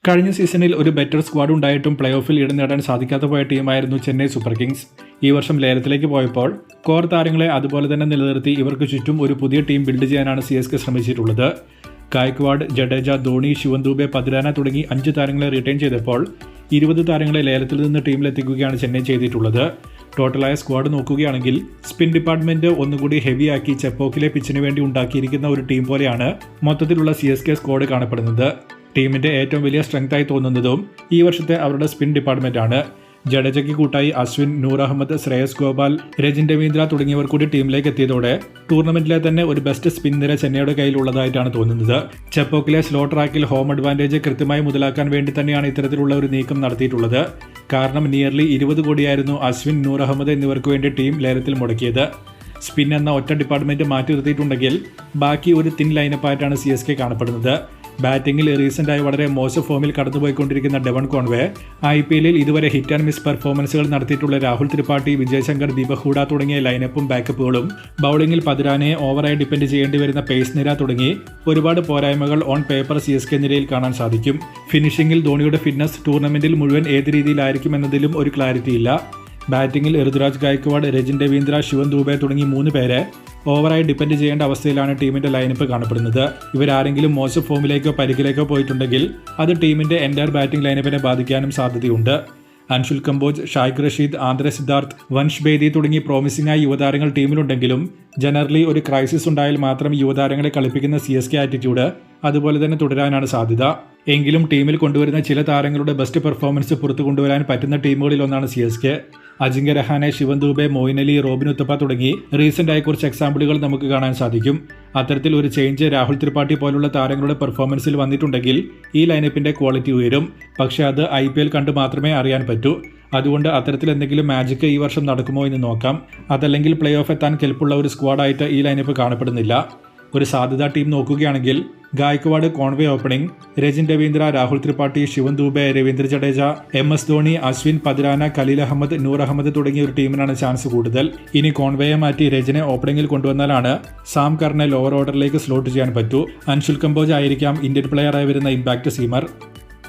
കഴിഞ്ഞ സീസണിൽ ഒരു ബെറ്റർ സ്ക്വാഡ് ഉണ്ടായിട്ടും പ്ലേ ഓഫിൽ ഇടം നേടാൻ സാധിക്കാതെ പോയ ടീമായിരുന്നു ചെന്നൈ സൂപ്പർ കിങ്സ്. ഈ വർഷം ലേലത്തിലേക്ക് പോയപ്പോൾ കോർ താരങ്ങളെ അതുപോലെ തന്നെ നിലനിർത്തി ഇവർക്ക് ചുറ്റും ഒരു പുതിയ ടീം ബിൽഡ് ചെയ്യാനാണ് CSK ശ്രമിച്ചിട്ടുള്ളത്. ഗായ്ക്വാഡ്, ജഡേജ, ധോണി, ശിവൻ ദൂബെ, പതിരാന തുടങ്ങി 5 താരങ്ങളെ റിട്ടേൺ ചെയ്തപ്പോൾ 20 താരങ്ങളെ ലേലത്തിൽ നിന്ന് ടീമിലെത്തിക്കുകയാണ് ചെന്നൈ ചെയ്തിട്ടുള്ളത്. ടോട്ടലായ സ്ക്വാഡ് നോക്കുകയാണെങ്കിൽ സ്പിൻ ഡിപ്പാർട്ട്മെന്റ് ഒന്നുകൂടി ഹെവിയാക്കി ചെപ്പോക്കിലെ പിച്ചിന് വേണ്ടി ഉണ്ടാക്കിയിരിക്കുന്ന ഒരു ടീം പോലെയാണ് മൊത്തത്തിലുള്ള CSK സ്ക്വാഡ് കാണപ്പെടുന്നത്. ടീമിന്റെ ഏറ്റവും വലിയ സ്ട്രെങ്തായി തോന്നുന്നതും ഈ വർഷത്തെ അവരുടെ സ്പിൻ ഡിപ്പാർട്ട്മെന്റ് ആണ്. ജഡേജയ്ക്ക് കൂട്ടായി അശ്വിൻ, നൂർ അഹമ്മദ്, ശ്രേയസ് ഗോപാൽ, രജിൻ രവീന്ദ്ര തുടങ്ങിയവർ കൂടി ടീമിലേക്ക് എത്തിയതോടെ ടൂർണമെന്റിലെ തന്നെ ഒരു ബെസ്റ്റ് സ്പിൻ നിര ചെന്നൈയുടെ കയ്യിലുള്ളതായിട്ടാണ് തോന്നുന്നത്. ചെപ്പോക്കിലെ സ്ലോ ട്രാക്കിൽ ഹോം അഡ്വാൻറ്റേജ് കൃത്യമായി മുതലാക്കാൻ വേണ്ടി തന്നെയാണ് ഇത്തരത്തിലുള്ള ഒരു നീക്കം നടത്തിയിട്ടുള്ളത്. കാരണം നിയർലി 20 കോടിയായിരുന്നു അശ്വിൻ, നൂർ അഹമ്മദ് എന്നിവർക്ക് വേണ്ടി ടീം ലേലത്തിൽ മുടക്കിയത്. സ്പിൻ എന്ന ഒറ്റ ഡിപ്പാർട്ട്മെന്റ് മാറ്റി നിർത്തിയിട്ടുണ്ടെങ്കിൽ ബാക്കി ഒരു തിൻ ലൈനപ്പായിട്ടാണ് CSK കാണപ്പെടുന്നത്. ബാറ്റിംഗിൽ റീസെൻ്റായി വളരെ മോശം ഫോമിൽ കടന്നുപോയിക്കൊണ്ടിരിക്കുന്ന ഡെവൺ കോൺവേ, IPL-ൽ ഇതുവരെ ഹിറ്റ് ആൻഡ് മിസ് പെർഫോമൻസുകൾ നടത്തിയിട്ടുള്ള രാഹുൽ ത്രിപാഠി, വിജയ് ശങ്കർ, ദീപക് ഹൂഡ തുടങ്ങിയ ലൈനപ്പും ബാക്കപ്പുകളും, ബൗളിംഗിൽ പതിരാനയെ ഓവറായി ഡിപ്പെൻഡ് ചെയ്യേണ്ടി വരുന്ന പേസ് നിര തുടങ്ങി ഒരുപാട് പോരായ്മകൾ ഓൺ പേപ്പർ CSK നിരയിൽ കാണാൻ സാധിക്കും. ഫിനിഷിംഗിൽ ധോണിയുടെ ഫിറ്റ്നസ് ടൂർണമെന്റിൽ മുഴുവൻ ഏത് രീതിയിലായിരിക്കും എന്നതിലും ഒരു ക്ലാരിറ്റി ഇല്ല. ബാറ്റിംഗിൽ ഋതുരാജ് ഗായ്ക്വാഡ്, രജിൻ രവീന്ദ്ര, ശിവൻ ദൂബെ തുടങ്ങി 3 പേരെ ഓവറായി ഡിപ്പെൻഡ് ചെയ്യേണ്ട അവസ്ഥയിലാണ് ടീമിന്റെ ലൈനപ്പ് കാണപ്പെടുന്നത്. ഇവരാരെങ്കിലും മോശം ഫോമിലേക്കോ പരിക്കിലേക്കോ പോയിട്ടുണ്ടെങ്കിൽ അത് ടീമിന്റെ എൻറ്റയർ ബാറ്റിംഗ് ലൈനപ്പിനെ ബാധിക്കാനും സാധ്യതയുണ്ട്. അൻഷുൽ കമ്പോജ്, ഷായ്ഖ് റഷീദ്, ആന്ധ്ര സിദ്ധാർത്ഥ്, വൻഷ് ബേദി തുടങ്ങി പ്രോമിസിംഗ് ആയ യുവതാരങ്ങൾ ടീമിലുണ്ടെങ്കിലും ജനറലി ഒരു ക്രൈസിസ് ഉണ്ടായാൽ മാത്രം യുവതാരങ്ങളെ കളിപ്പിക്കുന്ന CSK ആറ്റിറ്റ്യൂഡ് അതുപോലെ തന്നെ തുടരാനാണ് സാധ്യത. എങ്കിലും ടീമിൽ കൊണ്ടുവരുന്ന ചില താരങ്ങളുടെ ബെസ്റ്റ് പെർഫോമൻസ് പുറത്തു കൊണ്ടുവരാൻ പറ്റുന്ന ടീമുകളിൽ ഒന്നാണ് CSK. അജിങ്ക്യ രഹാനെ, ശിവൻ ദൂബെ, മോയിൻ അലി, റോബിൻ ഉത്തപ്പ തുടങ്ങി റീസെൻ്റായി കുറച്ച് എക്സാമ്പിളുകൾ നമുക്ക് കാണാൻ സാധിക്കും. അത്തരത്തിൽ ഒരു ചേഞ്ച് രാഹുൽ ത്രിപാഠി പോലുള്ള താരങ്ങളുടെ പെർഫോമൻസിൽ വന്നിട്ടുണ്ടെങ്കിൽ ഈ ലൈനപ്പിന്റെ ക്വാളിറ്റി ഉയരും. പക്ഷേ അത് IPL കണ്ട് മാത്രമേ അറിയാൻ പറ്റൂ. അതുകൊണ്ട് അത്തരത്തിൽ എന്തെങ്കിലും മാജിക്ക് ഈ വർഷം നടക്കുമോ എന്ന് നോക്കാം. അതല്ലെങ്കിൽ പ്ലേ ഓഫ് എത്താൻ കെൽപ്പുള്ള ഒരു സ്ക്വാഡായിട്ട് ഈ ലൈനപ്പ് കാണപ്പെടുന്നില്ല. ഒരു സാധ്യതാ ടീം നോക്കുകയാണെങ്കിൽ Gaikwad, Conway opening, Rachin Ravindra, Rahul Tripathi, Shivam Dube, Ravindra Jadeja, MS Dhoni, Ashwin, Pathirana, Khaleel Ahmed, Noor Ahmad തുടങ്ങിയ ഒരു ടീമിനാണ് ചാൻസ് കൂടുതൽ. ഇനി കോൺവേയെ മാറ്റി രജിനെ ഓപ്പണിംഗിൽ കൊണ്ടുവന്നാലാണ് സാം കറിനെ ലോവർ ഓർഡറിലേക്ക് സ്ലോട്ട് ചെയ്യാൻ പറ്റൂ. അൻഷുൽ കമ്പോജ് ആയിരിക്കാം ഇന്ത്യൻ പ്ലെയറായി വരുന്ന ഇമ്പാക്ട് സീമർ.